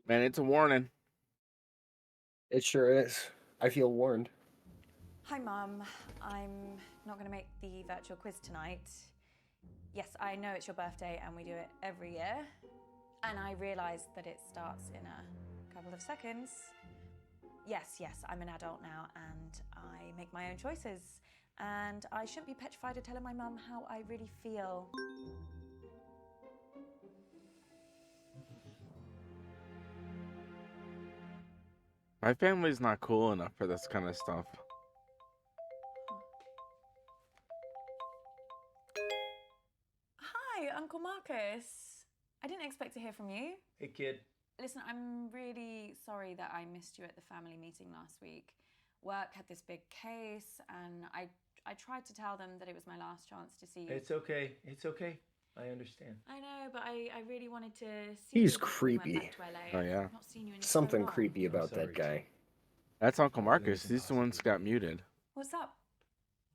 Man, it's a warning. It sure is. I feel warned. Hi, Mum. I'm not going to make the virtual quiz tonight. Yes, I know it's your birthday and we do it every year. And I realise that it starts in a couple of seconds. Yes, I'm an adult now and I make my own choices. And I shouldn't be petrified of telling my mum how I really feel. My family's not cool enough for this kind of stuff. Hi, Uncle Marcus. I didn't expect to hear from you. Hey, kid. Listen, I'm really sorry that I missed you at the family meeting last week. Work had this big case, and I tried to tell them that it was my last chance to see you. It's okay. It's okay. I understand. I know, but I really wanted to see He's you before we went creepy. back to LA. Oh, yeah. I've not seen you in Something so long. creepy about sorry, that guy. That's Uncle Let me Marcus. think He's the one that's got muted. What's up?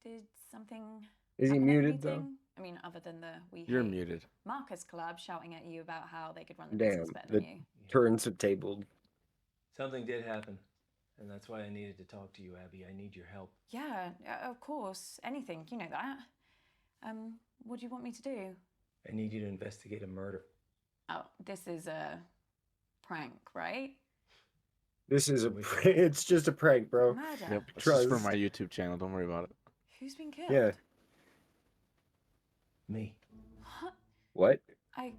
Did something Is he happen at the muted, though? meeting? I mean, other than the We You're Hate muted. Marcus collab shouting at you about how they could run the Damn, business better the than you. turns have tabled. Something did happen, and that's why I needed to talk to you, Abby. I need your help. Yeah, of course. Anything, you know that. What do you want me to do? I need you to investigate a murder. Oh, this is a prank, right? This is it's just a prank, bro. Murder. Yep. It's Trust. just for my YouTube channel. Don't worry about it. Who's been killed? Yeah. Me. What? I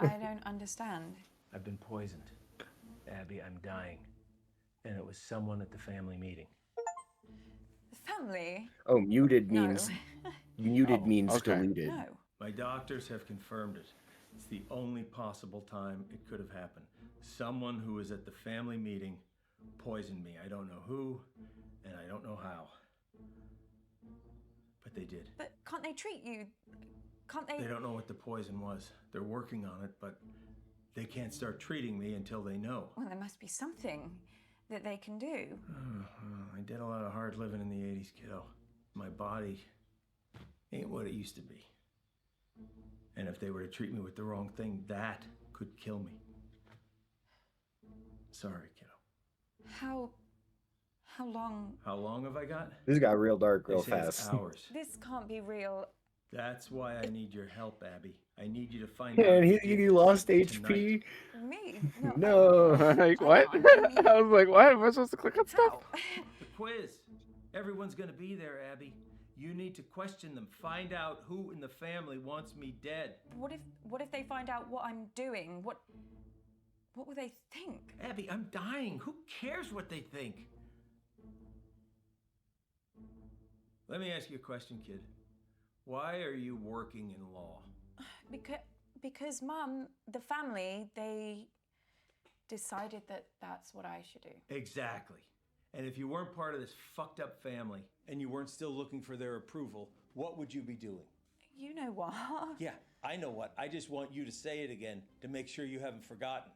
don't understand. I've been poisoned. Abby, I'm dying. And it was someone at the family meeting. Family? Oh, muted No. means muted means okay. deleted. No. My doctors have confirmed it. It's the only possible time it could have happened. Someone who was at the family meeting poisoned me. I don't know who, and I don't know how. But they did. But can't they treat you? Can't they? They don't know what the poison was. They're working on it, but they can't start treating me until they know. Well, there must be something that they can do. I did a lot of hard living in the 80s, kiddo. My body ain't what it used to be. And if they were to treat me with the wrong thing, that could kill me. Sorry, kiddo. How long? How long have I got? This got real dark real They say it's fast. hours. This can't be real. That's why I need your help, Abby. I need you to find out. And who he did lost this HP. tonight. Me? No. Like, what? I mean, I was like, what? Am I supposed to click on how? stuff? The quiz. Everyone's gonna be there, Abby. You need to question them. Find out who in the family wants me dead. What if they find out what I'm doing? What will they think? Abby, I'm dying. Who cares what they think? Let me ask you a question, kid. Why are you working in law? Because Mum, the family, they decided that that's what I should do. Exactly. And if you weren't part of this fucked up family and you weren't still looking for their approval, what would you be doing? You know what? Yeah, I know what. I just want you to say it again to make sure you haven't forgotten.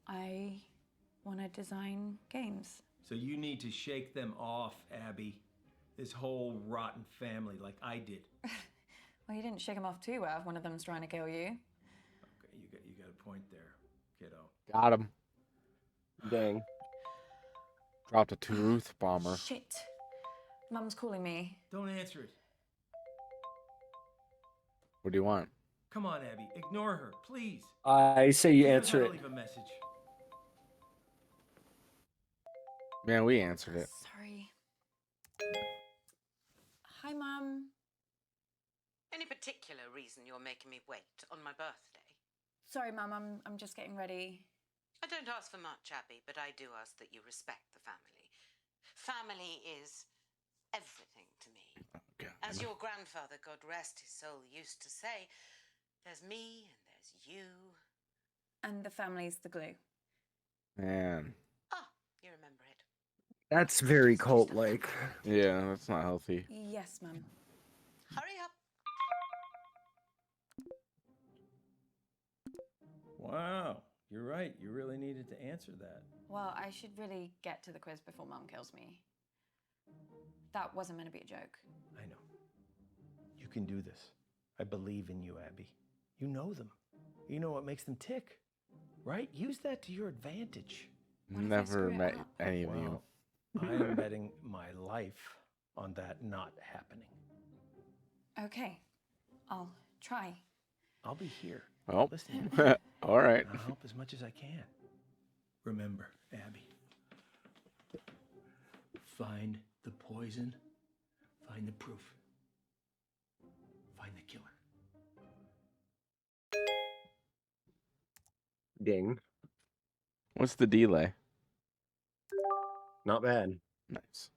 I want to design games. So you need to shake them off, Abby. This whole rotten family like I did. Well, you didn't shake them off too well if one of them's trying to kill you. Okay, you got a point there, kiddo. Got him. Dang. Dropped a truth bomber. Shit. Mum's calling me. Don't answer it. What do you want? Come on, Abby. Ignore her, please. I say you knows answer how to it. Leave a message. Man, we answered it. Sorry. Hi, Mum. Any particular reason you're making me wait on my birthday? Sorry, Mum. I'm just getting ready. I don't ask for much, Abby, but I do ask that you respect the family. Family is everything to me. Okay. As your grandfather, God rest his soul, used to say, there's me and there's you. And the family's the glue. Man. Ah, you remember it. That's very cult-like. Yeah, that's not healthy. Yes, Mum. Hurry up. Wow, you're right. You really needed to answer that. Well, I should really get to the quiz before Mum kills me. That wasn't meant to be a joke. I know. You can do this. I believe in you, Abby. You know them. You know what makes them tick. right? Use that to your advantage. What if I screw Never it met up? any of you. Well, I am betting my life on that not happening. Okay, I'll try. I'll be here. Well, Listen, all right. I'll help as much as I can. Remember, Abby, find the poison, find the proof, find the killer. Ding. What's the delay? Not bad. Nice.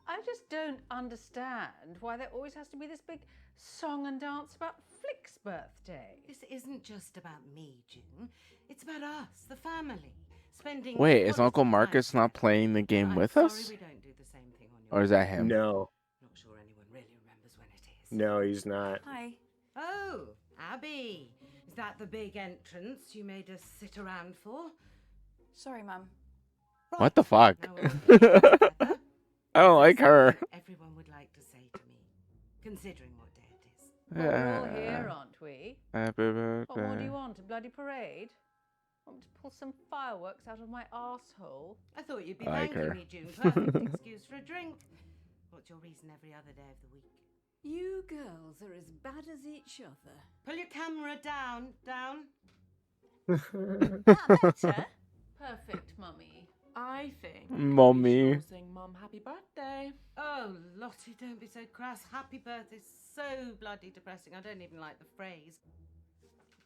I just don't understand why there always has to be this big song and dance about Flick's birthday. This isn't just about me, June. It's about us, the family. Spending. Wait, is quality Uncle time Marcus not together. playing the game I'm with sorry us? we don't do the same thing on your Or is that him? No, Not sure anyone really remembers when it is. no, he's not. Hi. Oh, Abby. Is that the big entrance you made us sit around for? Sorry, Mum. What the fuck? Now we're all here together. I don't like her. Everyone would like to say to me, considering what day it is. Well, we're all here, aren't we? Happy What more do birthday. you want? A bloody parade? Want me to pull some fireworks out of my arsehole? I thought you'd be I like thanking her. me, June. Perfect excuse for a drink. What's your reason every other day of the week? You girls are as bad as each other. Pull your camera down. That better? Perfect, Mummy. I think Mommy. we should all sing Mum happy birthday. Oh, Lottie, don't be so crass. Happy birthday's so bloody depressing. I don't even like the phrase.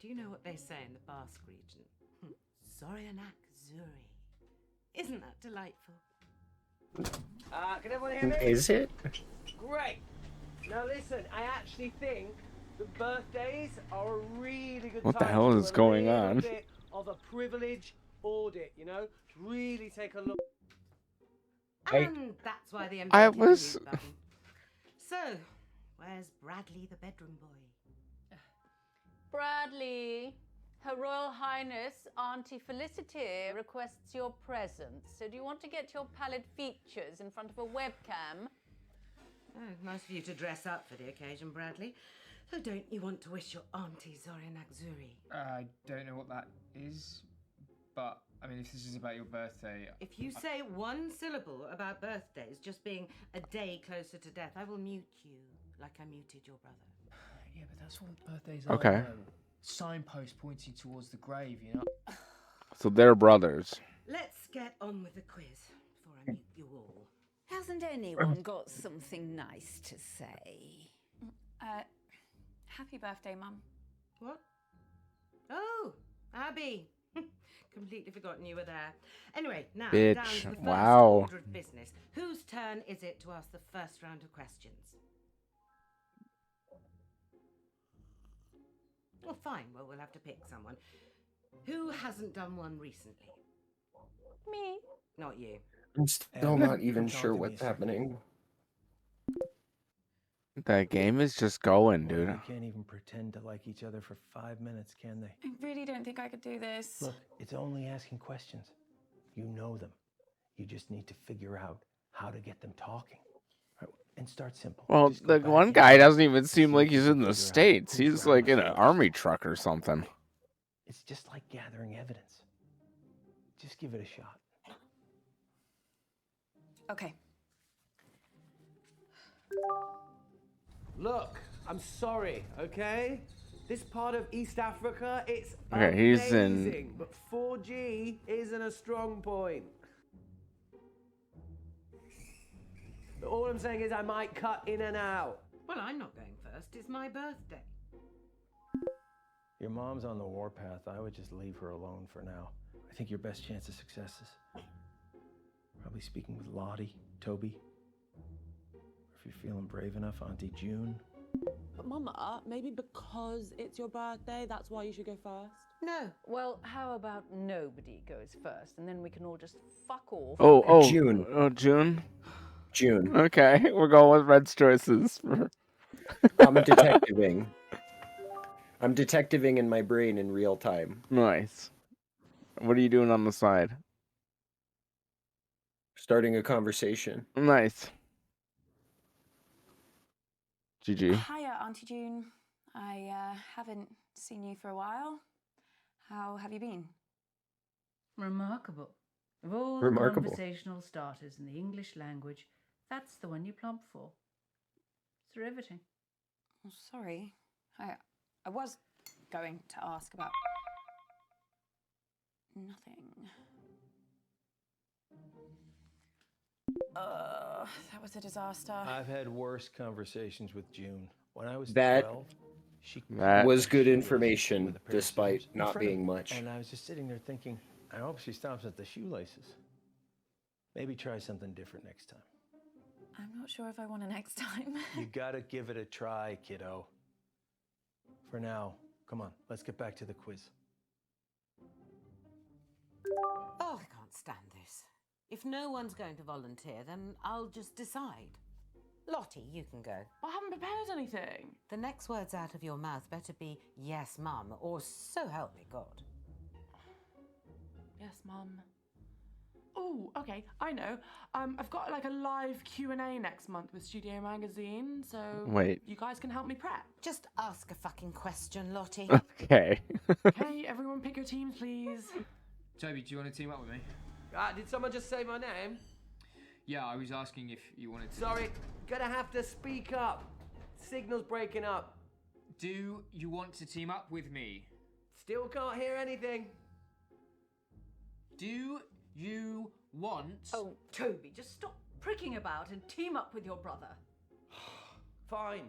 Do you know what they say in the Basque region? Zorianak Zuri. Isn't that delightful? Can everyone hear me? Is it? Great. Now listen, I actually think that birthdays are a really good What the time hell to is do a going little on? bit of a privilege audit, you know? To really take a look. And that's why they I invented was- the mute button. So, where's Bradley the bedroom boy? Bradley, Her Royal Highness Auntie Felicity requests your presence. So do you want to get your pallid features in front of a webcam? Oh, nice of you to dress up for the occasion, Bradley. So don't you want to wish your auntie Zorianak Zuri? I don't know what that is, but I mean, if this is about your birthday, If you say one syllable about birthdays just being a day closer to death, I will mute you like I muted your brother. yeah, but that's what birthdays Okay. are. Signpost pointing towards the grave, you know. So they're brothers. Let's get on with the quiz before I mute you all. Hasn't anyone got something nice to say? Happy birthday, Mum. What? Oh, Abby. Completely forgotten you were there. Anyway, now Bitch, down to the first wow. order of business. Whose turn is it to ask the first round of questions? Well, fine. Well, we'll have to pick someone. Who hasn't done one recently? Me. Not you. I'm still not even sure what's happening. That game is just going, Well, dude. they can't even pretend to like each other for 5 minutes, can they? I really don't think I could do this. Look, it's only asking questions. You know them. You just need to figure out how to get them talking. Right, and start simple. Well, Just go the back one in guy and doesn't even see seem if like you he's can in the figure out States. who's He's running like in an shows. army truck or something. It's just like gathering evidence. Just give it a shot. Okay. Look, I'm sorry, okay? This part of East Africa, it's Okay, he's in- amazing, but 4G isn't a strong point. All I'm saying is I might cut in and out. Well, I'm not going first. It's my birthday. Your mom's on the warpath. I would just leave her alone for now. I think your best chance of success is probably speaking with Lottie, Toby. Or if you're feeling brave enough, Auntie June. But Mama, maybe because it's your birthday, that's why you should go first. No. Well, how about nobody goes first, and then we can all just fuck off. Oh, June. Oh, June. June. Okay, we're going with Red's choices. I'm detectiving. I'm detectiving in my brain in real time. Nice. What are you doing on the side? Starting a conversation. Nice. GG. Hiya, Auntie June. I haven't seen you for a while. How have you been? Remarkable. Of all the Remarkable. conversational starters in the English language, that's the one you plump for. It's riveting. Oh, sorry. I was going to ask about nothing. That was a disaster. I've had worse conversations with June. When I was That 12, she was good shoelaces information, with a pair of despite scissors in not front of being me. much. And I was just sitting there thinking, I hope she stops at the shoelaces. Maybe try something different next time. I'm not sure if I want to next time. You gotta give it a try, kiddo. For now, come on, let's get back to the quiz. Oh, I can't stand this. If no one's going to volunteer, then I'll just decide. Lottie, you can go. I haven't prepared anything. The next words out of your mouth better be yes, mum, or so help me God. Yes, Mum. Oh, okay, I know. I've got like a live Q&A next month with Studio Magazine, so Wait. you guys can help me prep. Just ask a fucking question, Lottie. Okay. Okay, everyone pick your teams, please. Toby, do you want to team up with me? Did someone just say my name? Yeah, I was asking if you wanted to. Sorry, gonna have to speak up. Signal's breaking up. Do you want to team up with me? Still can't hear anything. Do you want... Oh, Toby, just stop pricking about and team up with your brother. Fine.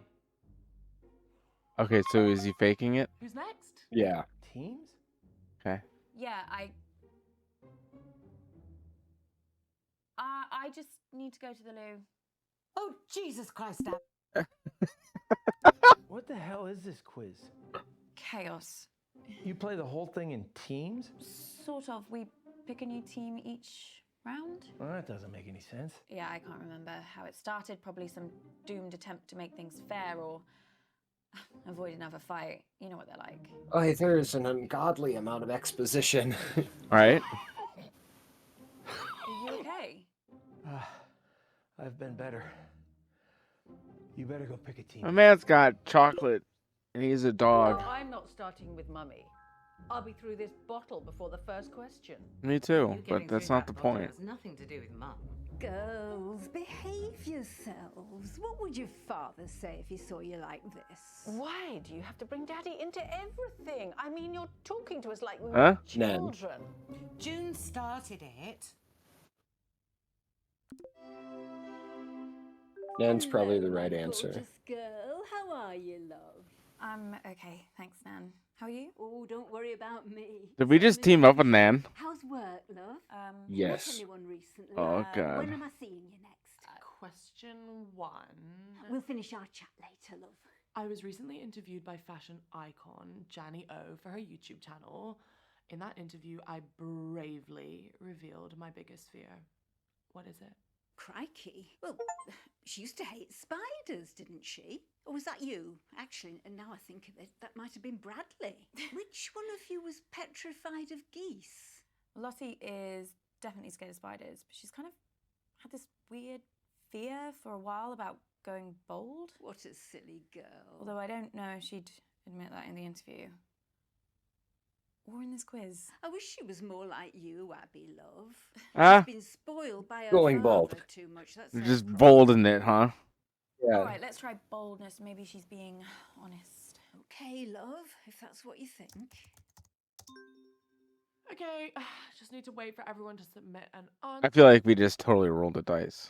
Okay, so is he faking it? Who's next? Yeah. Teams? Okay. Yeah, I just need to go to the loo. Oh, Jesus Christ, Dad. What the hell is this quiz? Chaos. You play the whole thing in teams? Sort of. We pick a new team each round. Well, that doesn't make any sense. Yeah, I can't remember how it started. Probably some doomed attempt to make things fair or avoid another fight. You know what they're like. Oh, there's an ungodly amount of exposition. All right. Are you okay? I've been better. You better go pick a team. My man's got chocolate, and he's a dog. Well, I'm not starting with Mummy. I'll be through this bottle before the first question. Me too, but that's not the point. Has nothing to do with mum. Girls, behave yourselves. What would your father say if he saw you like this? Why do you have to bring Daddy into everything? I mean, you're talking to us like we Huh? were children. June started it. Nan's probably the Hello, right my answer. gorgeous girl, how are you, love? I'm okay, thanks, Nan. How are you? Oh, don't worry about me. Did we just team up with Nan? How's work, love? Yes. Met anyone recently? Oh, God. When am I seeing you next? Question 1. We'll finish our chat later, love. I was recently interviewed by fashion icon Janny O for her YouTube channel. In that interview, I bravely revealed my biggest fear. What is it? Crikey. Well, she used to hate spiders, didn't she? Or was that you? Actually, and now I think of it, that might have been Bradley. Which one of you was petrified of geese? Lottie is definitely scared of spiders, but she's kind of had this weird fear for a while about going bald. What a silly girl. Although I don't know if she'd admit that in the interview. Or in this quiz. I wish she was more like you, Abby, love. Ah. She's been spoiled by her Going bald. father too much. That's You're her just problem. bold in it, huh? Yeah. All right, let's try boldness. Maybe she's being honest. Okay, love, if that's what you think. Okay, just need to wait for everyone to submit an I answer. feel like we just totally rolled the dice.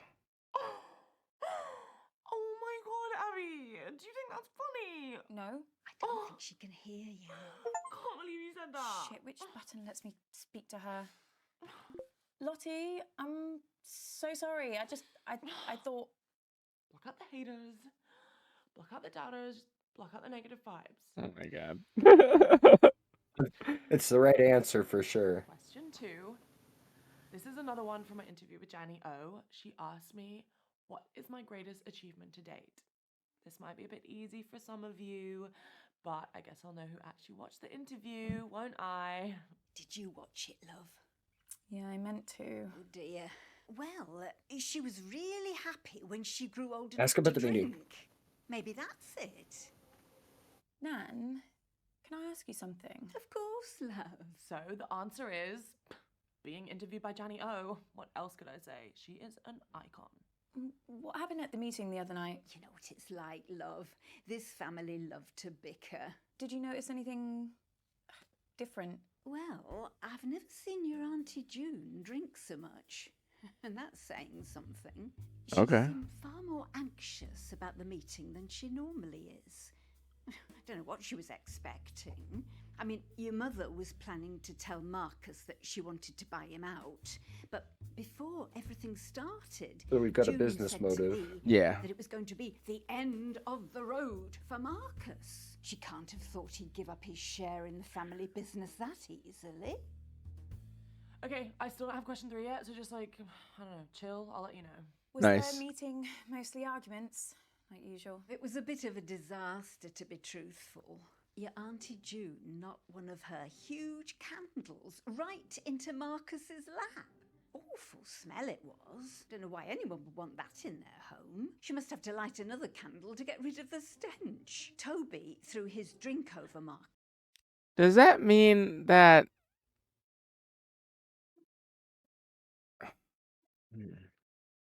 Oh my god, Abby! Do you think that's funny? No? I don't think she can hear you. Can't believe you said that. Shit, which button lets me speak to her? Lottie, I'm so sorry. I thought... Block out the haters, block out the doubters, block out the negative vibes. Oh my god. It's the right answer for sure. Question 2. This is another one from my interview with Janny O. She asked me, what is my greatest achievement to date? This might be a bit easy for some of you, but I guess I'll know who actually watched the interview, won't I? Did you watch it, love? Yeah, I meant to. Oh dear. Well, she was really happy when she grew old enough Ask about to the meeting. drink. Maybe that's it. Nan, can I ask you something? Of course, love. So the answer is being interviewed by Janny O. What else could I say? She is an icon. What happened at the meeting the other night? You know what it's like, love. This family love to bicker. Did you notice anything different? Well, I've never seen your Auntie June drink so much. And that's saying something. She Okay. seemed far more anxious about the meeting than she normally is. I don't know what she was expecting. I mean, your mother was planning to tell Marcus that she wanted to buy him out. But before everything started, So we've got a June business said to motive. me Yeah. that it was going to be the end of the road for Marcus. She can't have thought he'd give up his share in the family business that easily. Okay, I still don't have question 3 yet, so just like, I don't know, chill. I'll let you know. Was Nice. their meeting mostly arguments, like usual? It was a bit of a disaster, to be truthful. Your Auntie June knocked one of her huge candles right into Marcus's lap. Awful smell it was. Don't know why anyone would want that in their home. She must have to light another candle to get rid of the stench. Toby threw his drink over Marcus. Does that mean that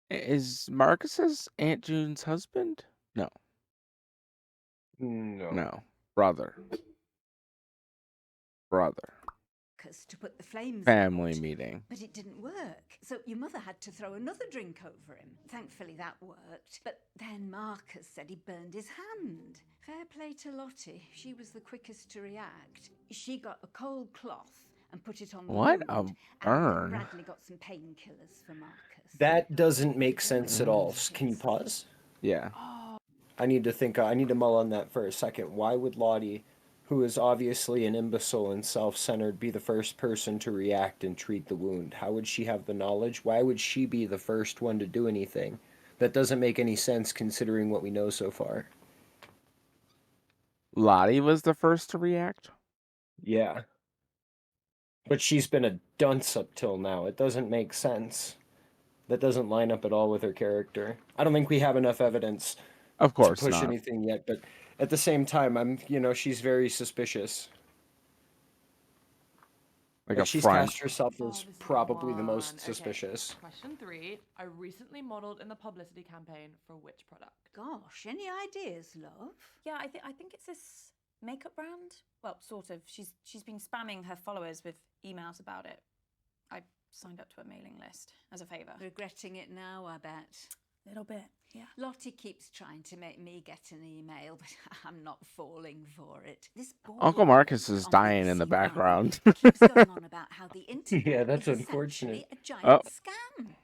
is Marcus's Aunt June's husband? No. No. No. Brother. To put the flames Family out. meeting. But it didn't work. So your mother had to throw another drink over him. Thankfully that worked. But then Marcus said he burned his hand. Fair play to Lottie. She was the quickest to react. She got a cold cloth and put it on the What a wound, burn. And Bradley got some painkillers for Marcus. That doesn't make sense at all. Can you pause? Yeah. I need to mull on that for a second. Why would Lottie, who is obviously an imbecile and self-centered, be the first person to react and treat the wound? How would she have the knowledge? Why would she be the first one to do anything? That doesn't make any sense considering what we know so far. Lottie was the first to react? Yeah. But she's been a dunce up till now. It doesn't make sense. That doesn't line up at all with her character. I don't think we have enough evidence Of course to push not. anything yet, but at the same time, she's very suspicious. Like a she's front. cast herself as this is probably the one. most Okay. suspicious. Question 3. I recently modeled in the publicity campaign for which product? Gosh, any ideas, love? Yeah, I think it's this makeup brand. Well, sort of. She's been spamming her followers with emails about it. I signed up to a mailing list as a favour. Regretting it now, I bet. Little bit, yeah. Lottie keeps trying to make me get an email, but I'm not falling for it. This boy Uncle Marcus is on dying in the BBC background. keeps going on about how the internet Yeah, that's is unfortunate. essentially a giant Oh. scam.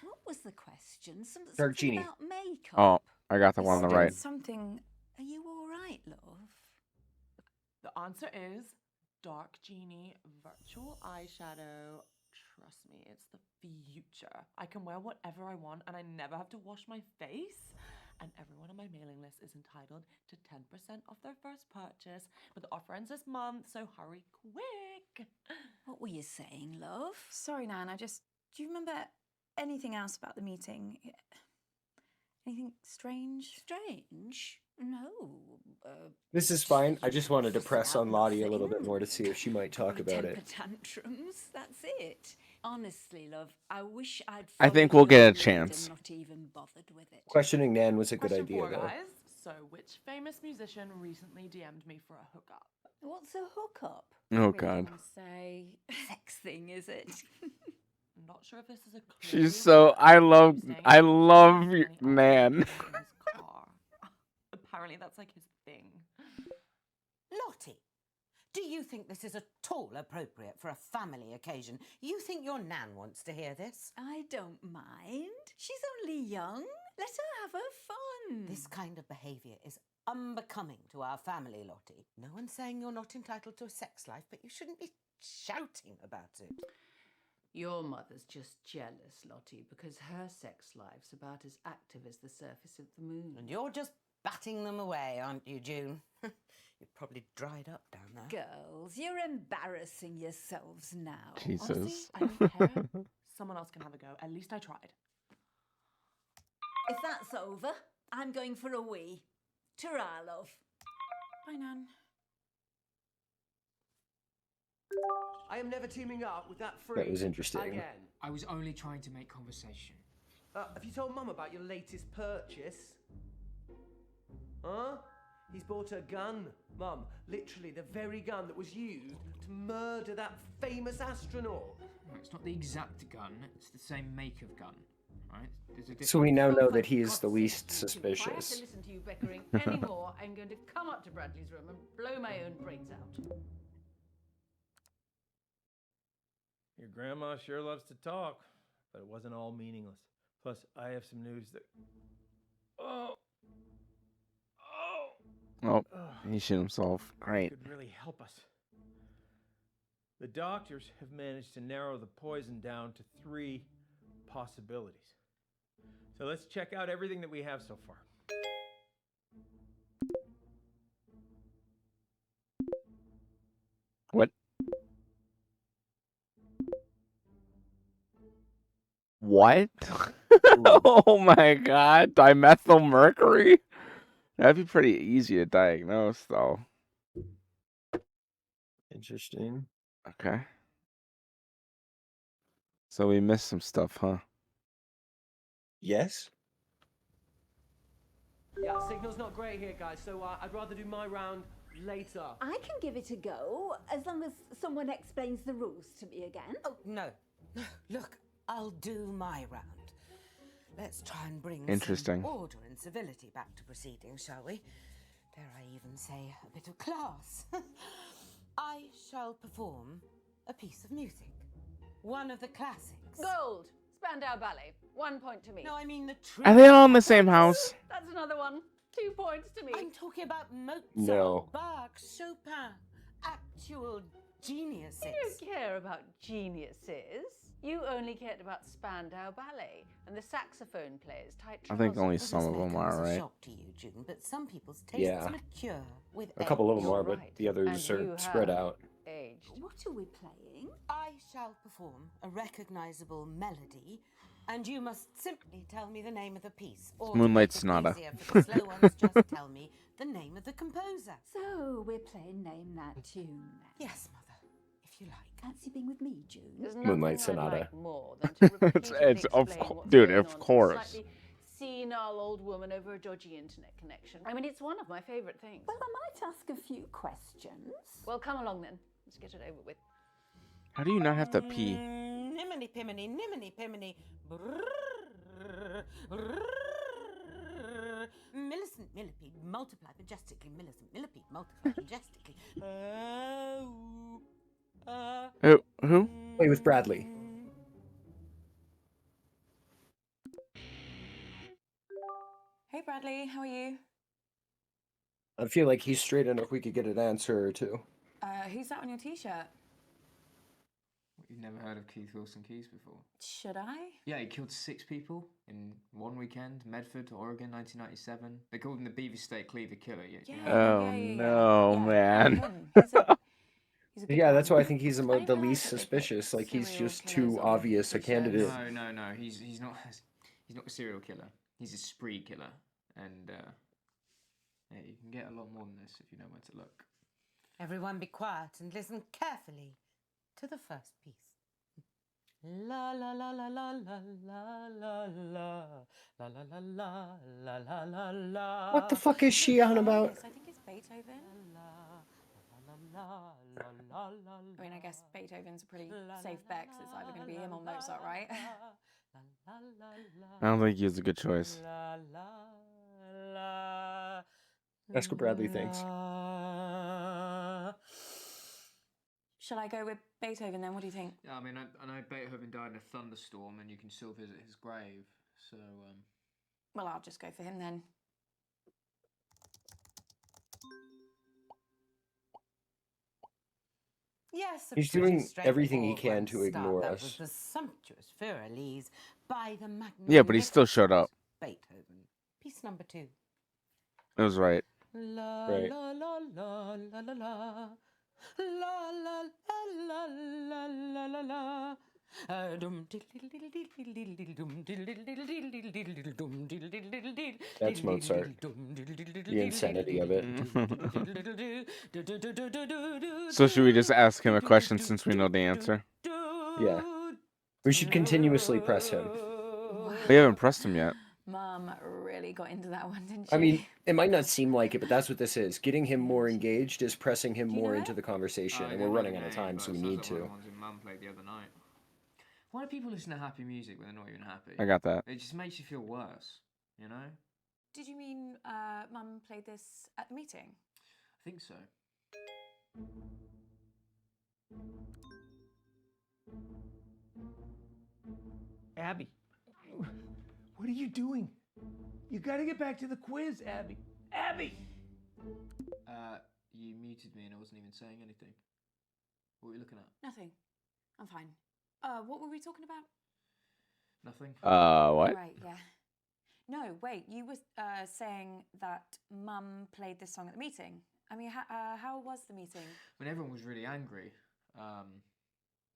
What was the question? Dark Something Genie. about makeup. Oh, I got the You one on the said right. Something. Are you all right, love? The answer is Dark Genie Virtual Eyeshadow. Trust me, it's the future. I can wear whatever I want and I never have to wash my face. And everyone on my mailing list is entitled to 10% off their first purchase. But the offer ends this month, so hurry quick. What were you saying, love? Sorry, Nan. Do you remember anything else about the meeting? Anything strange? Strange? No. This is fine. I just wanted to press on Lottie a little bit more to see if she might talk about temper it. tantrums. That's it. Honestly, love, I wish I'd. I think followed we'll get her a lead chance. And not even bothered with it. Questioning Nan was a good Question idea, 4, though. guys. So, which famous musician recently DM'd me for a hookup? What's a hookup? Oh, Really God. wanna say. Sex thing, is it? I'm not sure if this is a clue. She's so. I love you, Nan. Apparently, that's like his thing. Lottie, do you think this is at all appropriate for a family occasion? You think your Nan wants to hear this? I don't mind. She's only young. Let her have her fun. This kind of behaviour is unbecoming to our family, Lottie. No one's saying you're not entitled to a sex life, but you shouldn't be shouting about it. Your mother's just jealous, Lottie, because her sex life's about as active as the surface of the moon. And you're just batting them away, aren't you, June? You're probably dried up down there. Girls, you're embarrassing yourselves now. Jesus. Honestly, I don't care. Someone else can have a go. At least I tried. If that's over, I'm going for a wee. Ta-ra, love. Bye, Nan. I am never teaming up with that freak That was interesting. again. I was only trying to make conversation. Have you told Mum about your latest purchase? Huh? He's bought a gun, Mum. Literally the very gun that was used to murder that famous astronaut. No, it's not the exact gun, it's the same make of gun, right? There's a So we now know that For he is the God's least sake, you two, If I have to suspicious. listen to you bickering anymore, I'm going to come up to Bradley's room and blow my own brains out. Your grandma sure loves to talk, but it wasn't all meaningless. Plus, I have some news that. Oh! Oh, he shit himself. Great. Could really help us. The doctors have managed to narrow the poison down to 3 possibilities. So let's check out everything that we have so far. What? What? Oh my god, dimethyl mercury? That'd be pretty easy to diagnose, though. Interesting. Okay. So we missed some stuff, huh? Yes. Yeah, signal's not great here, guys, so I'd rather do my round later. I can give it a go, as long as someone explains the rules to me again. Oh, no. Look, I'll do my round. Let's try and bring Interesting. some order and civility back to proceedings, shall we? Dare I even say a bit of class? I shall perform a piece of music. One of the classics. Gold. Spandau Ballet. 1 point to me. No, I mean the true. Are they all in the same house? That's another one. 2 points to me. I'm talking about Mozart, No. Bach, Chopin. Actual geniuses. You don't care about geniuses. You only cared about Spandau Ballet and the saxophone players. Tight I think trousers. only Does some this of them may come as are, a right? shock to you, June, but some people's tastes Yeah. mature with A couple of age. them are, but right. the others And you are spread have out. Aged. What are we playing? I shall perform a recognizable melody, and you must simply tell me the name of the piece. Or Moonlight to make it Sonata. easier for the slow ones, just tell me the name of the composer. So we're playing Name That Tune then. Yes, Mother, if you like. Fancy being with me, June? There's Moonlight nothing I'd Sonata. like more than to repeatedly it's of explain co- what's dude, going of on to a course. slightly senile old woman over a dodgy internet connection. I mean, it's one of my favourite things. Well, I might ask a few questions. Well, come along then. Let's get it over with. How do you not have to pee? Niminy piminy, niminy piminy. Brrrr, brrrr. Millicent millipede, multiply majestically. Millicent millipede, multiply majestically. Who? Play with Bradley. Hey, Bradley, how are you? I feel like he's straight enough we could get an answer or two. Who's that on your t-shirt? You've never heard of Keith Wilson Keys before? Should I? Yeah, he killed 6 people in one weekend, Medford, Oregon, 1997. They called him the Beaver State Cleaver Killer. Oh no, man. him. He's a good Yeah, that's man. why I think he's I the didn't realise least that they put suspicious. Like he's serial just killers too on obvious a t-shirts. candidate. No, he's not a serial killer. He's a spree killer, and yeah, you can get a lot more than this if you know where to look. Everyone be quiet and listen carefully to the first piece. La la la la la la la la la la la la la la la la. What the fuck is she on about? Yes, I think it's Beethoven. I mean, I guess Beethoven's a pretty safe bet 'cause it's either going to be him or Mozart, right? I don't think he was a good choice. That's what Bradley thinks. Shall I go with Beethoven then? What do you think? Yeah, I mean, I know Beethoven died in a thunderstorm, and you can still visit his grave. So, Well, I'll just go for him then. Yes, a He's pretty doing everything he straightforward can to ignore start. us. That was the sumptuous Fur-Elise by the Yeah, but he still showed up. Beethoven. Piece number 2. It was right. La Right. la la la la la la. La la la la la la la. That's Mozart. the insanity of it. So should we just ask him a question since we know the answer? Yeah. We should continuously press him. We haven't pressed him yet. Mum really got into that one, didn't she? I mean, it might not seem like it, but that's what this is. Getting him more engaged is pressing him more into the conversation, and we're running out of time, so we need to. Mum played the other night. Why do people listen to happy music when they're not even happy? I got that. It just makes you feel worse, you know? Did you mean Mum played this at the meeting? I think so. Abby, what are you doing? You gotta get back to the quiz, Abby. Abby! You muted me and I wasn't even saying anything. What were you looking at? Nothing. I'm fine. What were we talking about? Nothing? What? Right, yeah. No, wait, you were saying that Mum played this song at the meeting. I mean, how was the meeting? When everyone was really angry.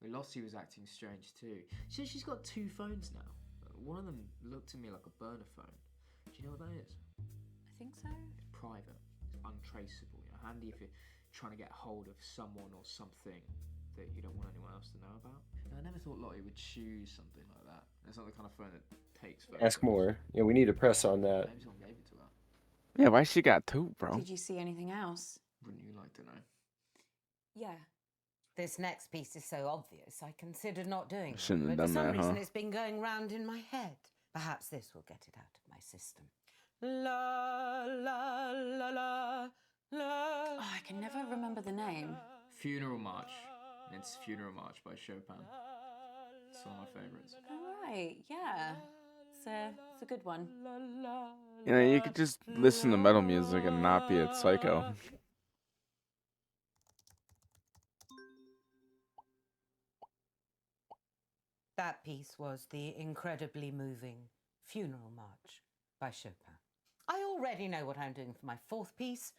Lottie was acting strange too. She says she's got 2 phones now. One of them looked to me like a burner phone. Do you know what that is? I think so. It's private. It's untraceable. You know, handy if you're trying to get hold of someone or something that you don't want anyone else to know about. I never thought Lottie would choose something like that. It's not the kind of phone that takes photos. Ask more. Yeah, we need to press on that. Maybe someone gave it to her. Yeah, why she got 2, bro? Did you see anything else? Wouldn't you like to know? Yeah. This next piece is so obvious, I considered not doing it. Shouldn't have But done for some that, reason, huh? it's been going round in my head. Perhaps this will get it out of my system. La, la, la, la, la. Oh, I can never remember the name. Funeral March. It's Funeral March by Chopin. It's one of my favourites. All right, yeah. It's a good one. You know, you could just listen to metal music and not be a psycho. That piece was the incredibly moving Funeral March by Chopin. I already know what I'm doing for my 4th piece,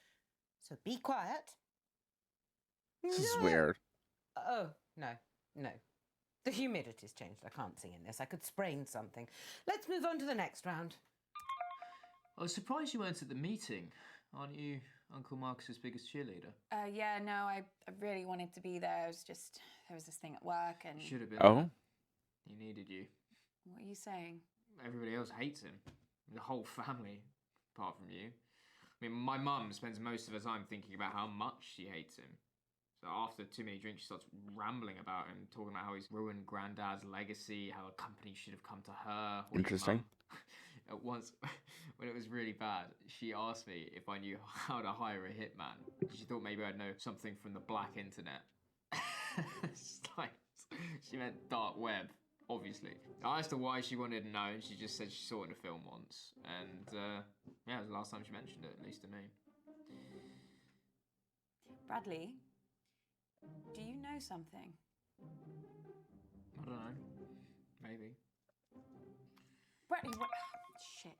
so be quiet. This is weird. Oh, no. The humidity's changed. I can't sing in this. I could sprain something. Let's move on to the next round. I was surprised you weren't at the meeting. Aren't you Uncle Marcus's biggest cheerleader? Yeah, no, I really wanted to be there. It was just, there was this thing at work and... Should have been. Oh? There. He needed you. What are you saying? Everybody else hates him. The whole family, apart from you. I mean, my mum spends most of her time thinking about how much she hates him. So after too many drinks, she starts rambling about him, talking about how he's ruined Granddad's legacy, how a company should have come to her. Interesting. At once, when it was really bad, she asked me if I knew how to hire a hitman. She thought maybe I'd know something from the black internet. She meant dark web, obviously. I asked her why she wanted to know, and she just said she saw it in a film once. And yeah, it was the last time she mentioned it, at least to me. Bradley, do you know something? I don't know. Maybe. Bradley, what? Shit.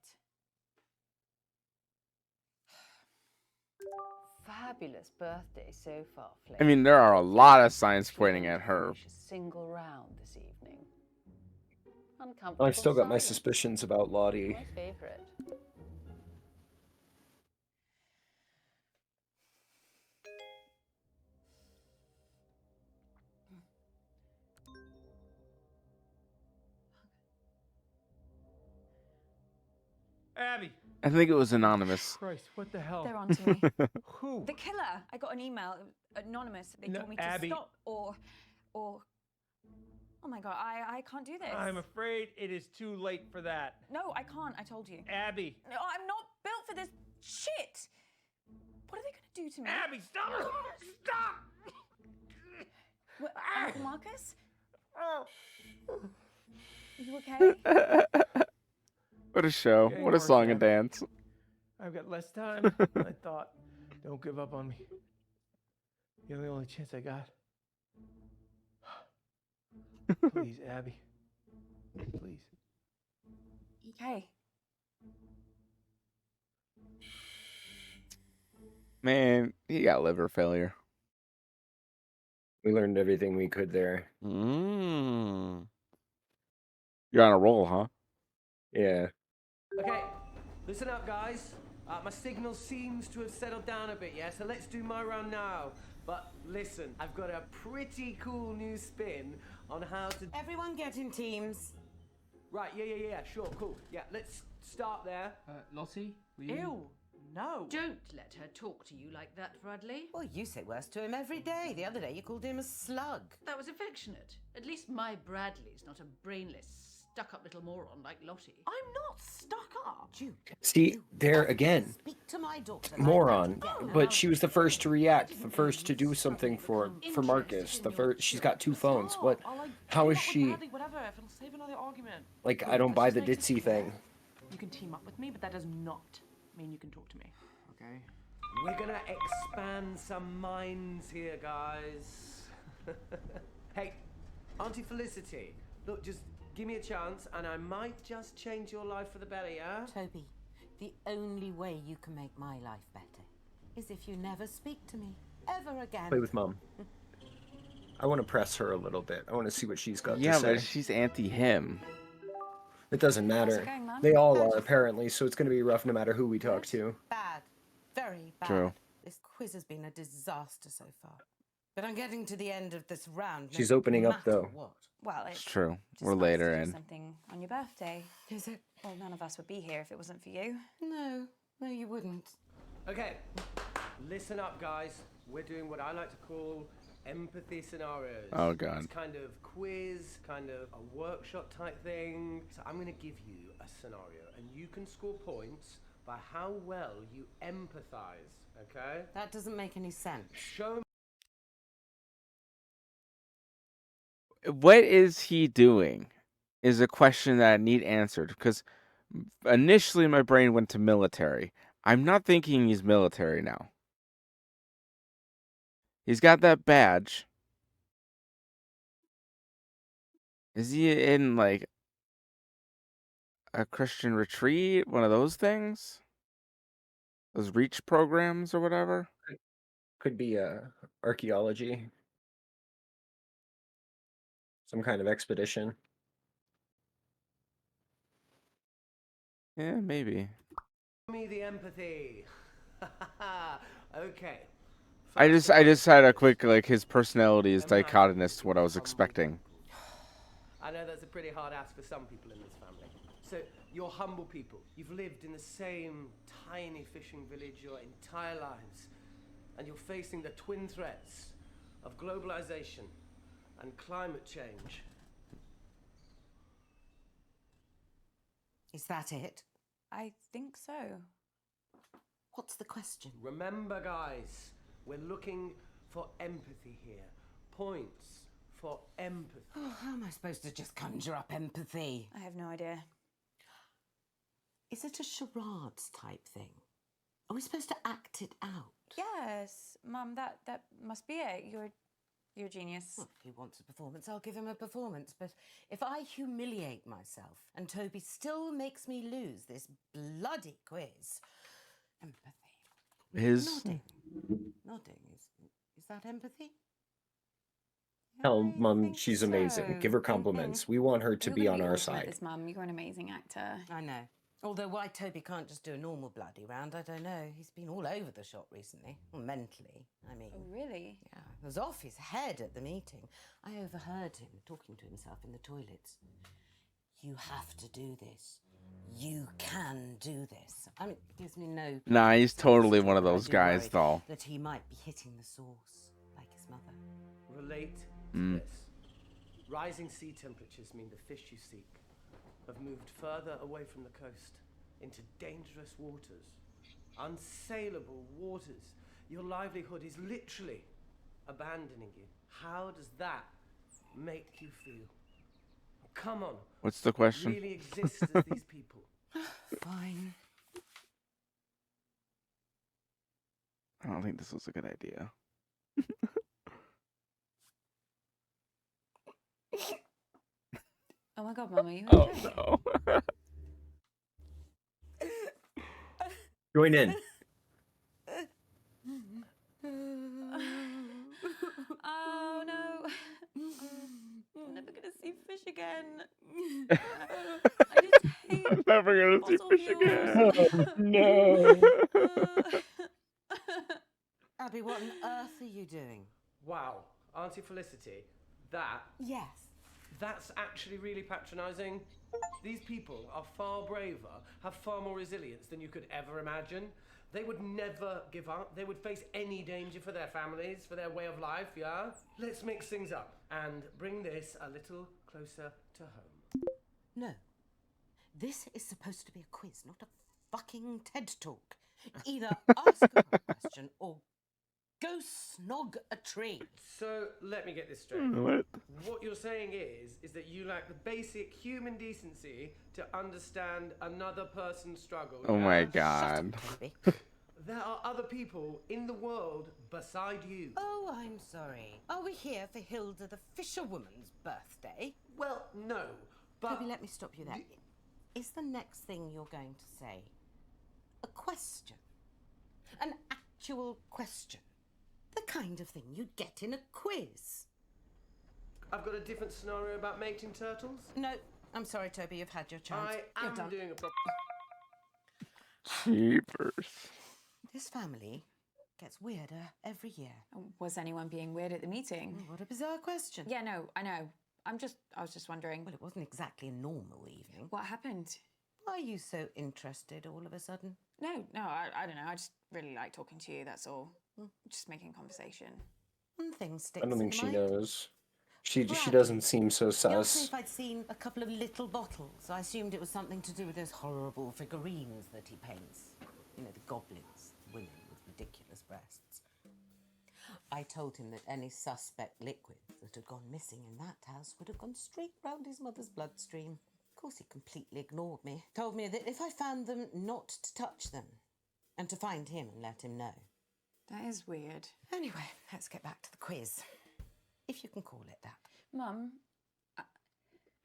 Fabulous birthday so far, Flame. I mean, there are a lot of signs pointing at her. Finish a single round this evening. Uncomfortable. I've still got my silence. suspicions about Lottie. My favorite. Abby! I think it was anonymous. Christ, what the hell? They're on to me. Who? The killer. I got an email, anonymous. They No, told me to Abby. stop or. Oh my god, I can't do this. I'm afraid it is too late for that. No, I can't. I told you. Abby! No, I'm not built for this shit. What are they gonna do to me? Abby, stop! Stop! What, Uncle Marcus? Are you okay? What a show. Getting What a worse, song and Abby. dance. I've got less time than I thought. Don't give up on me. You're the only chance I got. Please, Abby. Please. Okay. Man, he got liver failure. We learned everything we could there. Mm. You're on a roll, huh? Yeah. Okay, listen up, guys. My signal seems to have settled down a bit, yeah? So let's do my round now. But listen, I've got a pretty cool new spin on how to... Everyone get in teams. Right, yeah, sure, cool. Yeah, let's start there. Lottie, will you? Ew, no. Don't let her talk to you like that, Bradley. Well, you say worse to him every day. The other day you called him a slug. That was affectionate. At least my Bradley's not a brainless, stuck-up little moron like Lottie. I'm not stuck up. Jude. See, there again, Speak to my daughter. moron. But she was the first to react, the first to do something for Marcus. The first, she's got 2 phones. What? How is she? Whatever, if it'll save another argument. Like, I don't buy the ditzy thing. You can team up with me, but that does not mean you can talk to me. Okay. We're gonna expand some minds here, guys. Hey, Auntie Felicity, look, just give me a chance and I might just change your life for the better, yeah? Toby, the only way you can make my life better is if you never speak to me ever again. Play with Mom. I want to press her a little bit. I want to see what she's got to Yeah, say. but she's anti-him. It doesn't matter. going, Mum? They all are, apparently, so it's going to be rough no matter who we talk to. Bad. Very bad. True. This quiz has been a disaster so far. But I'm getting to the end of this round. She's no opening up, matter though. What. Well, It's true. just We're nice later to do in. something on your birthday. Is it? Well, none of us would be here if it wasn't for you. No, you wouldn't. Okay, listen up, guys. We're doing what I like to call empathy scenarios. Oh, God. It's kind of quiz, kind of a workshop type thing. So I'm going to give you a scenario, and you can score points by how well you empathize, okay? That doesn't make any sense. Show me. What is he doing is a question that I need answered, because initially my brain went to military. I'm not thinking he's military now. He's got that badge. Is he in, like, a Christian retreat? One of those things? Those reach programs or whatever? Could be archaeology. Some kind of expedition. Yeah, maybe. Show me the empathy. Okay. I just had a quick, like, his personality is dichotomous to what I was expecting. I know that's a pretty hard ask for some people in this family. So, you're humble people. You've lived in the same tiny fishing village your entire lives. And you're facing the twin threats of globalization and climate change. Is that it? I think so. What's the question? Remember, guys, we're looking for empathy here. Points for empathy. Oh, how am I supposed to just conjure up empathy? I have no idea. Is it a charades type thing? Are we supposed to act it out? Yes, Mum, that must be it. You're a genius. Well, if he wants a performance, I'll give him a performance. But if I humiliate myself and Toby still makes me lose this bloody quiz, empathy. Nodding. Nodding. Is that empathy? Tell Mum she's amazing. Give her compliments. We want her to You're be gonna on our awesome at side. this, Mum. You're an amazing actor. I know. Although why Toby can't just do a normal bloody round, I don't know. He's been all over the shop recently. Well, mentally, I mean. Oh, really? Yeah, he was off his head at the meeting. I overheard him talking to himself in the toilets. You have to do this. You can do this. I mean, it gives me no... Nah, he's totally one of but I those do guys, worry though. that he might be hitting the source, like his mother. Relate to this. Rising sea temperatures mean the fish you seek have moved further away from the coast into dangerous waters, unsaleable waters. Your livelihood is literally abandoning you. How does that make you feel? Come on. What's the question? Really exist as these people. Fine. I don't think this was a good idea. Oh my God, Mum, are you Oh, okay? no. Join in. Oh no. I'm never gonna see fish again. I just hate I'm never gonna see Fossil fish again. fuels. No. Abby, what on earth are you doing? Wow, Auntie Felicity, Yes. that's actually really patronising. These people are far braver, have far more resilience than you could ever imagine. They would never give up. They would face any danger for their families, for their way of life, yeah? Let's mix things up and bring this a little closer to home. No. This is supposed to be a quiz, not a fucking TED talk. Either ask a question or go snog a tree. So let me get this straight. What? What you're saying is that you lack the basic human decency to understand another person's struggle. Oh yeah? my god. Toby. There are other people in the world beside you. Oh, I'm sorry. Are we here for Hilda the fisherwoman's birthday? Well, no, but Toby, let me stop you there. Is the next thing you're going to say a question? An actual question? The kind of thing you'd get in a quiz. I've got a different scenario about mating turtles. No, I'm sorry, Toby, you've had your chance. I You're am done. doing a Jeepers. This family gets weirder every year. Was anyone being weird at the meeting? What a bizarre question. Yeah, no, I know. I was just wondering. Well, it wasn't exactly a normal evening. What happened? Why are you so interested all of a sudden? No, I don't know. I just really like talking to you, that's all. Just making conversation. One thing sticks I don't think in she mind. knows. She Bradley. doesn't seem so He asked me sus. if I'd seen a couple of little bottles. I assumed it was something to do with those horrible figurines that he paints. You know, the goblins, women with ridiculous breasts. I told him that any suspect liquids that had gone missing in that house would have gone straight round his mother's bloodstream. Of course, he completely ignored me. Told me that if I found them, not to touch them. And to find him and let him know. That is weird. Anyway, let's get back to the quiz. If you can call it that. Mum,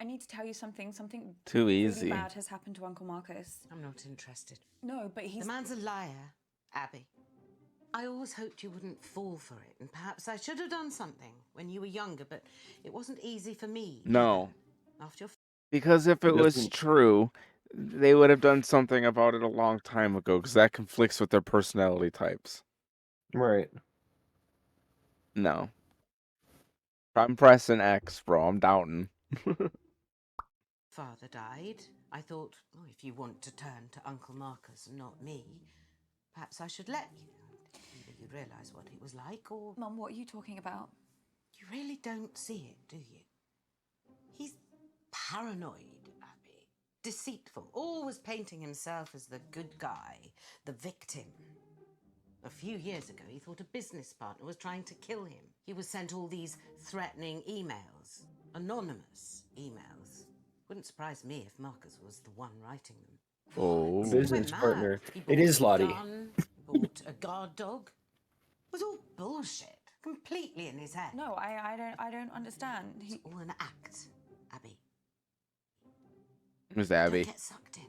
I need to tell you something. Something Too really easy. bad has happened to Uncle Marcus. I'm not interested. No, but he's... The man's a liar, Abby. I always hoped you wouldn't fall for it, and perhaps I should have done something when you were younger, but it wasn't easy for me. No. After your Because if it was doesn't- true, they would have done something about it a long time ago, because that conflicts with their personality types. Right. No. I'm pressing X, bro. I'm doubting. father died, I thought, oh, if you want to turn to Uncle Marcus and not me, perhaps I should let you. Either you realise what it was like, or... Mum, what are you talking about? You really don't see it, do you? He's paranoid, Abby. Deceitful, always painting himself as the good guy, the victim. A few years ago, he thought a business partner was trying to kill him. He was sent all these threatening emails, anonymous emails. Wouldn't surprise me if Marcus was the one writing them. Oh. He went Business mad. partner. He It bought is a Lottie. gun, bought a guard dog. It was all bullshit, completely in his head. No, I don't understand. It's all an act, Abby. Miss Abby. Don't get sucked in.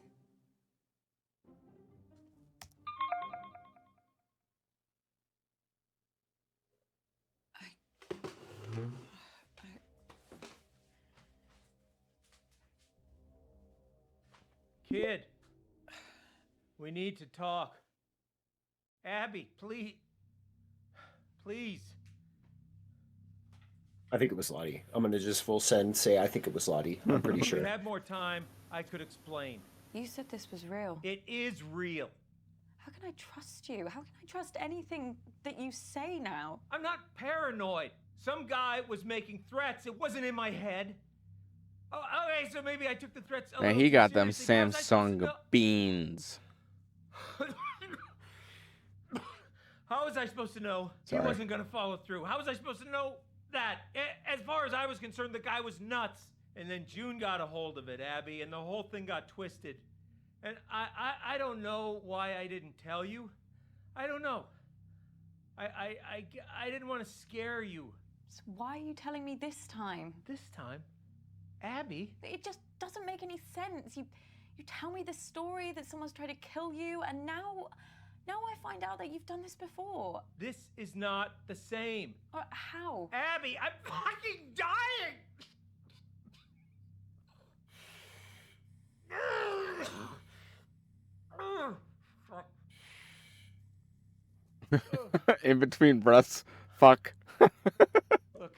Kid, we need to talk. Abby, please. Please. I think it was Lottie. I'm gonna just full send say I think it was Lottie. I'm pretty If we sure. had more time, I could explain. You said this was real. It is real. How can I trust you? How can I trust anything that you say now? I'm not paranoid. Some guy was making threats. It wasn't in my head. Oh, okay, so maybe I took the threats a Now little he too got them seriously. How was I supposed to Samsung know? beans. How was I supposed to know Sorry. he wasn't going to follow through? How was I supposed to know that? As far as I was concerned, the guy was nuts. And then June got a hold of it, Abby, and the whole thing got twisted. And I don't know why I didn't tell you. I don't know. I didn't want to scare you. So why are you telling me this time? This time, Abby. It just doesn't make any sense. You tell me this story that someone's tried to kill you, and now I find out that you've done this before. This is not the same. How? Abby, I'm fucking dying! In between breaths. Fuck. Look,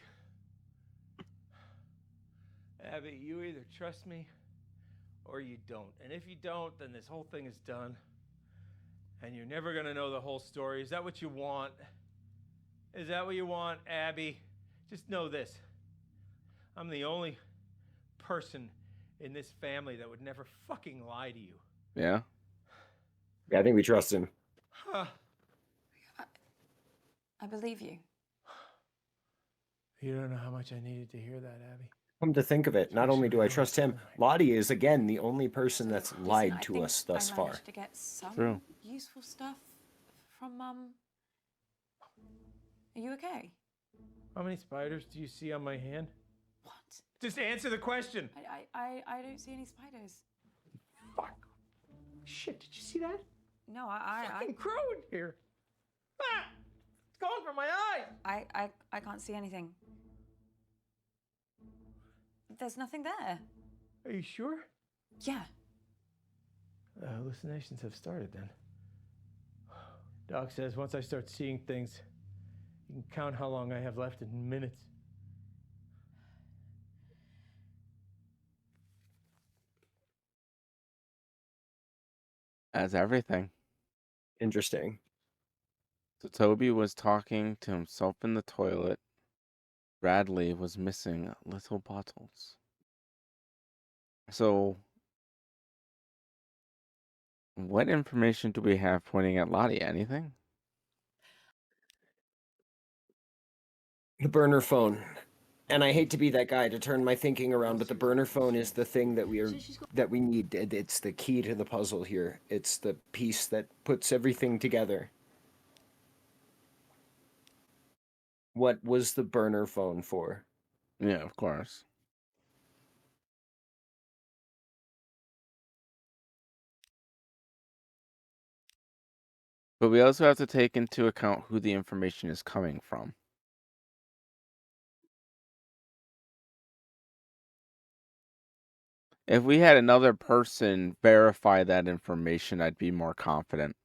Abby, you either trust me or you don't. And if you don't, then this whole thing is done. And you're never gonna know the whole story. Is that what you want? Is that what you want, Abby? Just know this. I'm the only person in this family that would never fucking lie to you. Yeah. Yeah, I think we trust him. Huh. I believe you. You don't know how much I needed to hear that, Abby. Come to think of it, not only do I trust him, Lottie is again the only person that's lied Listen, I to think us thus I far. managed to get some True. useful stuff from Mum. Are you okay? How many spiders do you see on my hand? What? Just answer the question. I don't see any spiders. Fuck. Shit, did you see that? No, I Fucking crow in here. Ah! It's going from my eyes. I can't see anything. There's nothing there. Are you sure? Yeah. Hallucinations have started then. Doc says once I start seeing things, you can count how long I have left in minutes. As everything. Interesting. So Toby was talking to himself in the toilet. Bradley was missing little bottles. So, what information do we have pointing at Lottie? Anything? The burner phone. And I hate to be that guy to turn my thinking around, but the burner phone is the thing that we need. It's the key to the puzzle here. It's the piece that puts everything together. What was the burner phone for? Yeah, of course. But we also have to take into account who the information is coming from. If we had another person verify that information, I'd be more confident.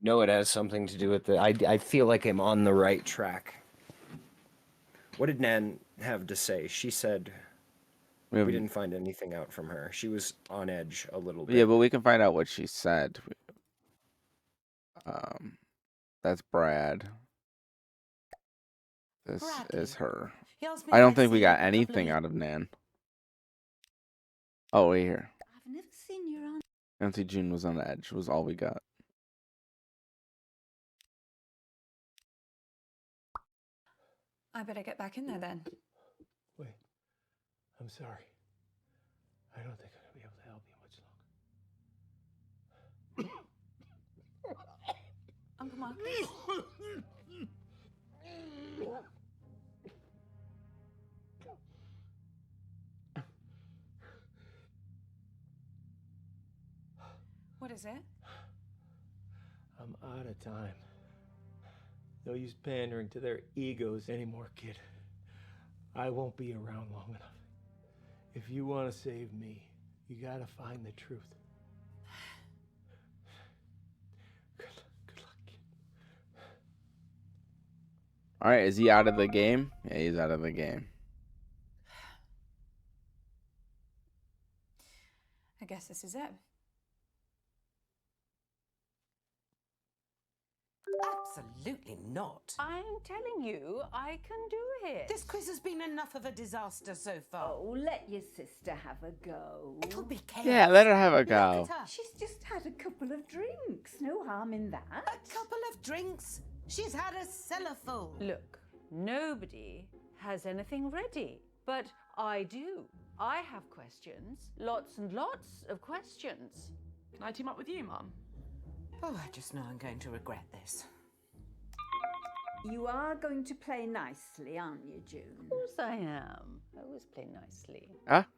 No, it has something to do with the. I feel like I'm on the right track. What did Nan have to say? She said we didn't find anything out from her. She was on edge a little bit. Yeah, but we can find out what she said. That's Brad. This is her. I don't think we got anything out of Nan. Oh, wait here. I've never seen your aunt. Auntie June was on edge. Was all we got. I better get back in there then. Wait, I'm sorry. I don't think I'm gonna be able to help you much longer. Uncle Mark. What is it? I'm out of time. No use pandering to their egos anymore, kid. I won't be around long enough. If you want to save me, you gotta find the truth. Good luck, kid. All right, is he out of the game? Yeah, he's out of the game. I guess this is it. Absolutely not. I'm telling you, I can do it. This quiz has been enough of a disaster so far. Oh, let your sister have a go. It'll be chaos. Yeah, let her have a Look go. at her. She's just had a couple of drinks. No harm in that. A couple of drinks? She's had a cellar full. Look, nobody has anything ready, but I do. I have questions, lots and lots of questions. Can I team up with you, Mum? Oh, I just know I'm going to regret this. You are going to play nicely, aren't you, June? Of course I am. I always play nicely.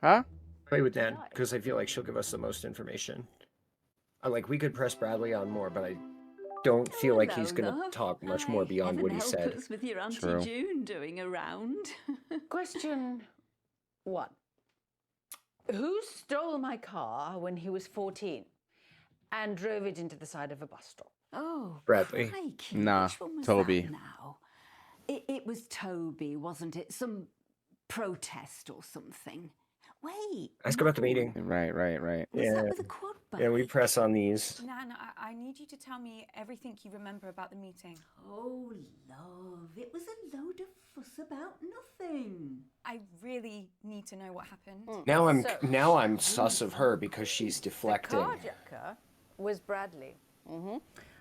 Huh? Play with Nan, because I feel like she'll give us the most information. We could press Bradley on more, but I don't feel like he's going to talk much more beyond what he said. Help us with your Auntie True. June doing around. Question 1. Who stole my car when he was 14 and drove it into the side of a bus stop? Oh, Bradley. crikey. Nah, Which one was Toby. that now? It was Toby, wasn't it? Some protest or something. Wait. Ask about the meeting. Right. Was that with a quad bike? Yeah, we press on these. Nan, I need you to tell me everything you remember about the meeting. Oh, love. It was a load of fuss about nothing. I really need to know what happened. Now I'm sus of her because she's deflecting. The carjacker was Bradley.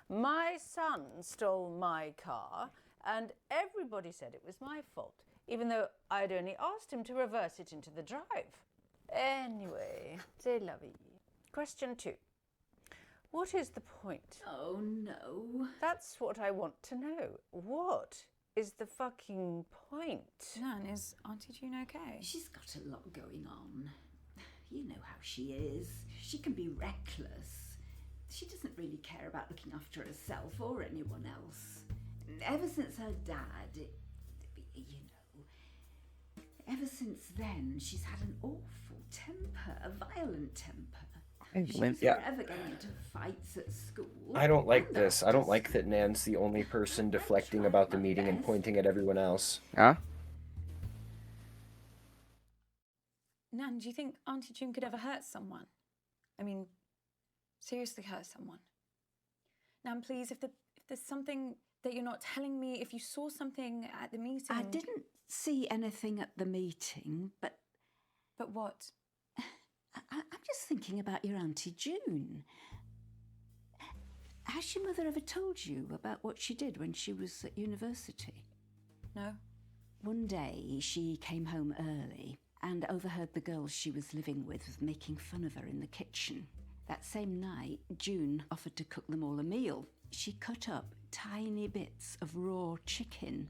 My son stole my car, and everybody said it was my fault, even though I'd only asked him to reverse it into the drive. Anyway, c'est la vie. Question 2. What is the point? Oh, no. That's what I want to know. What is the fucking point? Nan, is Auntie June okay? She's got a lot going on. You know how she is. She can be reckless. She doesn't really care about looking after herself or anyone else. Ever since her dad, ever since then, she's had an awful temper, a violent temper. She was forever getting into fights at school. I don't like this. I don't like that Nan's the only person deflecting about the meeting and pointing at everyone else. Huh? Nan, do you think Auntie June could ever hurt someone? I mean, seriously hurt someone? Nan, please, if there's something that you're not telling me, if you saw something at the meeting... I didn't see anything at the meeting, but... But what? I'm just thinking about your Auntie June. Has your mother ever told you about what she did when she was at university? No. One day she came home early and overheard the girls she was living with making fun of her in the kitchen. That same night, June offered to cook them all a meal. She cut up tiny bits of raw chicken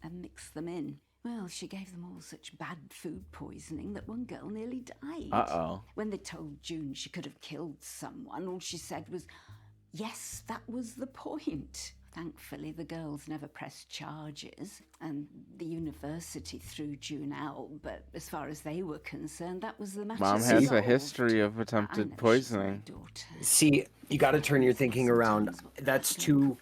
and mixed them in. Well, she gave them all such bad food poisoning that one girl nearly died. Uh-oh. When they told June she could have killed someone, all she said was, yes, that was the point. Thankfully, the girls never pressed charges, and the university threw June out, but as far as they were concerned, that was the matter. Mom has a history of attempted poisoning. See, you got to turn your thinking around. That's too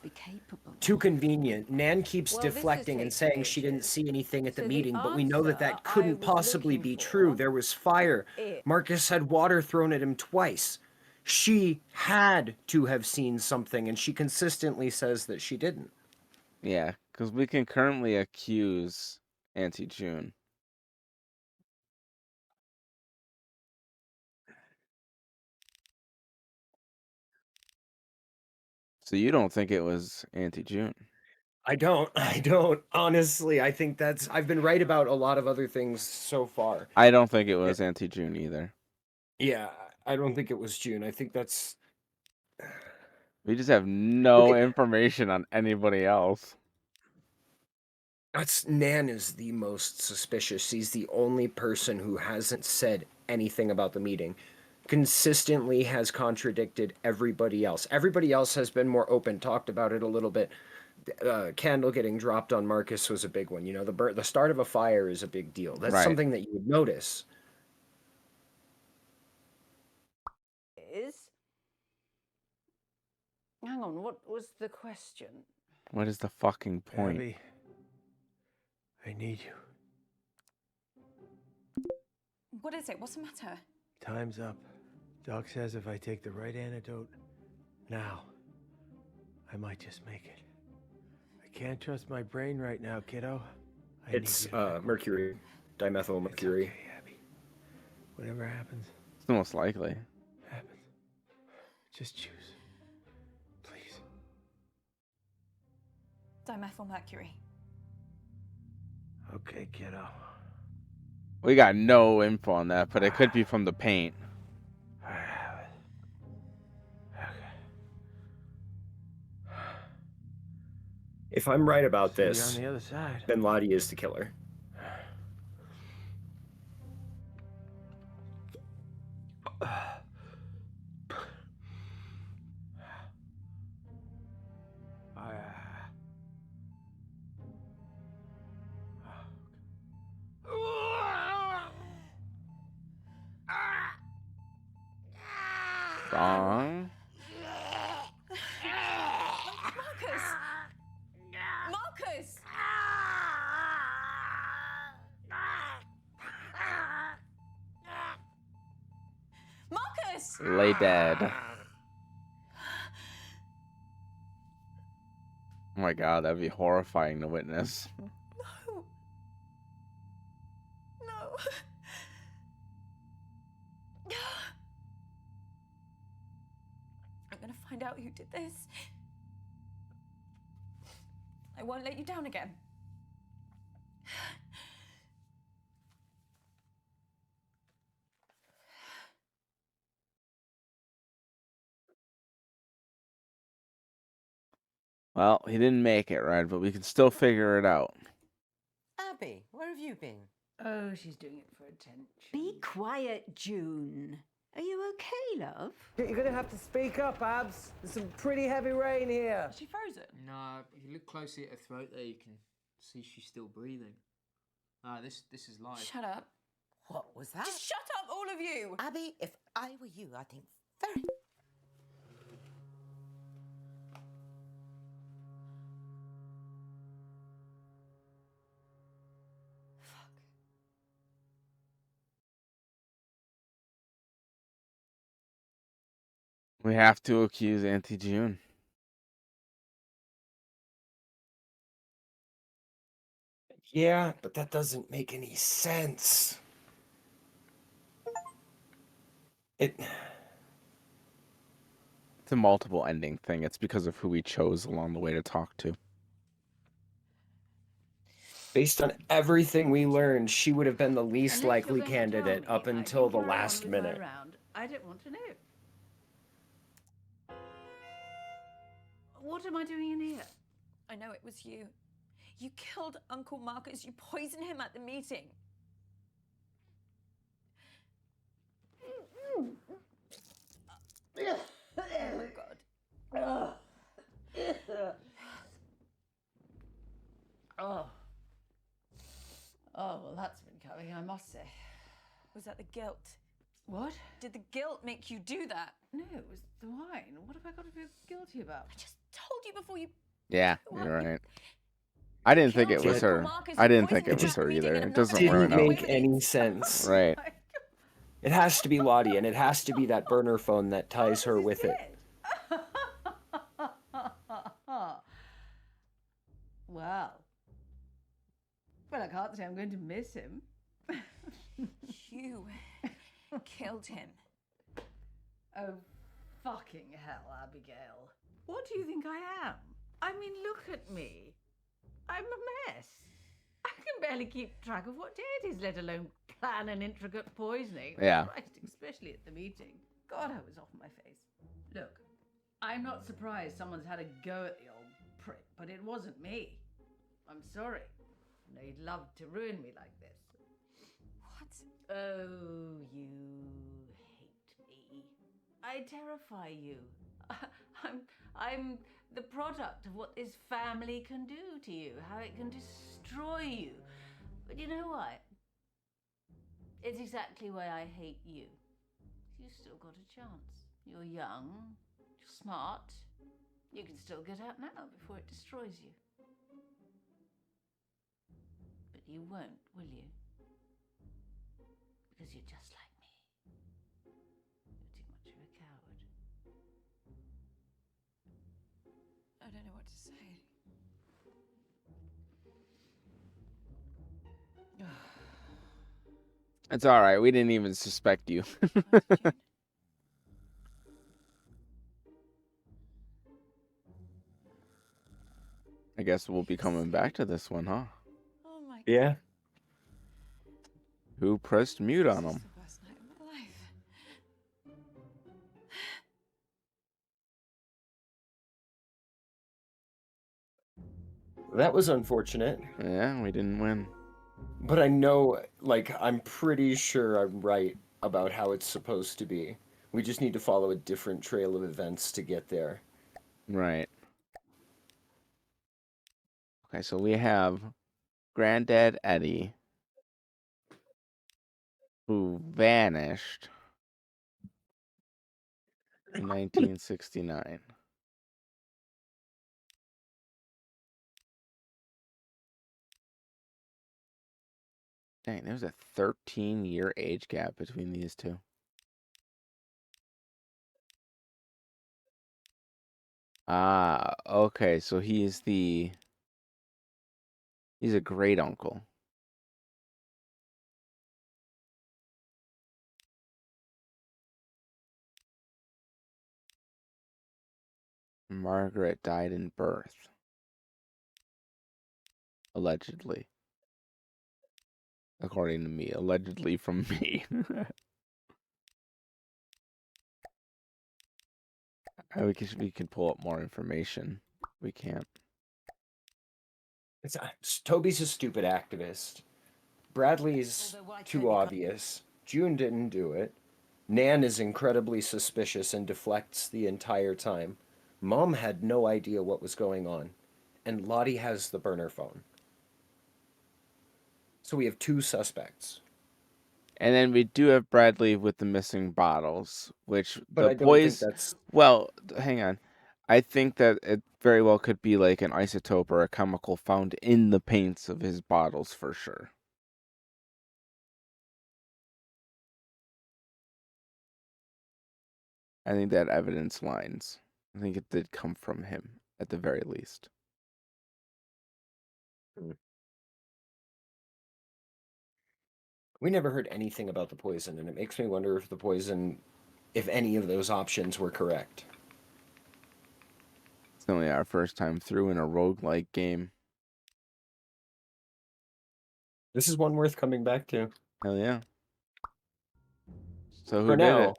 convenient. Nan keeps deflecting and saying she didn't see anything at the meeting, but we know that couldn't possibly be true. There was fire. Marcus had water thrown at him twice. She had to have seen something, and she consistently says that she didn't. Yeah, because we can currently accuse Auntie June. So you don't think it was Auntie June? I don't. Honestly, I think I've been right about a lot of other things so far. I don't think it was Auntie June either. Yeah, I don't think it was June. I think that's... We just have no information on anybody else. Nan is the most suspicious. He's the only person who hasn't said anything about the meeting. Consistently has contradicted everybody else. Everybody else has been more open, talked about it a little bit. Candle getting dropped on Marcus was a big one. You know, the start of a fire is a big deal. That's something that you would notice. Hang on, what was the question? What is the fucking point? Abby, I need you. What is it? What's the matter? Time's up. Doc says if I take the right antidote now, I might just make it. I can't trust my brain right now, kiddo. It's mercury. Dimethyl mercury. It's okay, Abby. Whatever happens. It's the most likely. Happens. Just choose. Please. Dimethyl mercury. Okay, kiddo. We got no info on that, but it could be from the paint. I have it. Okay. If I'm right about See you this, on the other side. then Lottie is the killer. song. Marcus! Marcus! Marcus! Lay dead. Oh my god, that'd be horrifying to witness. No. No. I'm gonna find out who did this. I won't let you down again. Well, he didn't make it, right? But we can still figure it out. Abby, where have you been? Oh, she's doing it for attention. Be quiet, June. Are you okay, love? You're gonna have to speak up, Abs. There's some pretty heavy rain here. Is she frozen? No, if you look closely at her throat there, you can see she's still breathing. This is live. Shut up. What was that? Just shut up, all of you! Abby, if I were you, I think very... We have to accuse Auntie June. Yeah, but that doesn't make any sense. It's a multiple ending thing. It's because of who we chose along the way to talk to. Based on everything we learned, she would have been the least Unless you're likely going to tell candidate me, up I can until the carry on last with my minute. round. I don't want to know. What am I doing in here? I know it was you. You killed Uncle Marcus. You poisoned him at the meeting. Oh my god. Oh. Oh, well, that's been coming, I must say. Was that the guilt? What? Did the guilt make you do that? No, it was the wine. What have I got to feel guilty about? I just told you before you... Yeah, you're right. I didn't think it was her. I didn't think it was her either. It doesn't Didn't really make any sense. Right. It has to be Lottie, and it has to be that burner phone that ties her with it. Well, I can't say I'm going to miss him. You killed him. Oh, fucking hell, Abigail. What do you think I am? I mean, look at me. I'm a mess. I can barely keep track of what day it is, let alone plan an intricate poisoning. Yeah. Christ, especially at the meeting. God, I was off my face. Look, I'm not surprised someone's had a go at the old prick, but it wasn't me. I'm sorry. I know you'd love to ruin me like this. What? Oh, you hate me. I terrify you. I'm the product of what this family can do to you, how it can destroy you. But you know what? It's exactly why I hate you. You've still got a chance. You're young, you're smart. You can still get out now before it destroys you. But you won't, will you? Because you're just like me. You're too much of a coward. I don't know what to say. It's all right. We didn't even suspect you. I guess we'll be coming back to this one, huh? Oh my god. Yeah. Who pressed mute on This him? is the worst night of my life. That was unfortunate. Yeah, we didn't win. But I know, like, I'm pretty sure I'm right about how it's supposed to be. We just need to follow a different trail of events to get there. Right. Okay, so we have Granddad Eddie, who vanished. in 1969. Dang, there's a 13-year age gap between these two. Ah, okay, so he's a great uncle. Margaret died in birth. Allegedly. According to me. Allegedly from me. We can pull up more information. We can't. Toby's a stupid activist. Bradley's Although why too Toby can't- obvious. June didn't do it. Nan is incredibly suspicious and deflects the entire time. Mom had no idea what was going on. And Lottie has the burner phone. So we have 2 suspects. And then we do have Bradley with the missing bottles, which But the I don't think boys. that's. Well, hang on. I think that it very well could be like an isotope or a chemical found in the paints of his bottles for sure. I think that evidence lines. I think it did come from him at the very least. We never heard anything about the poison, and it makes me wonder if any of those options were correct. It's only our first time through in a roguelike game. This is one worth coming back to. Hell yeah. So who For did now. it?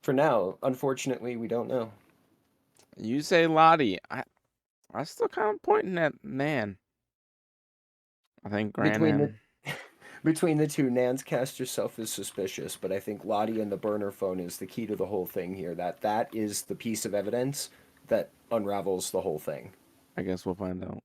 For now, unfortunately, we don't know. You say Lottie. I still kind of pointing at Nan. I think Grannan. Between the two, Nan's cast herself as suspicious, but I think Lottie and the burner phone is the key to the whole thing here. That is the piece of evidence that unravels the whole thing. I guess we'll find out.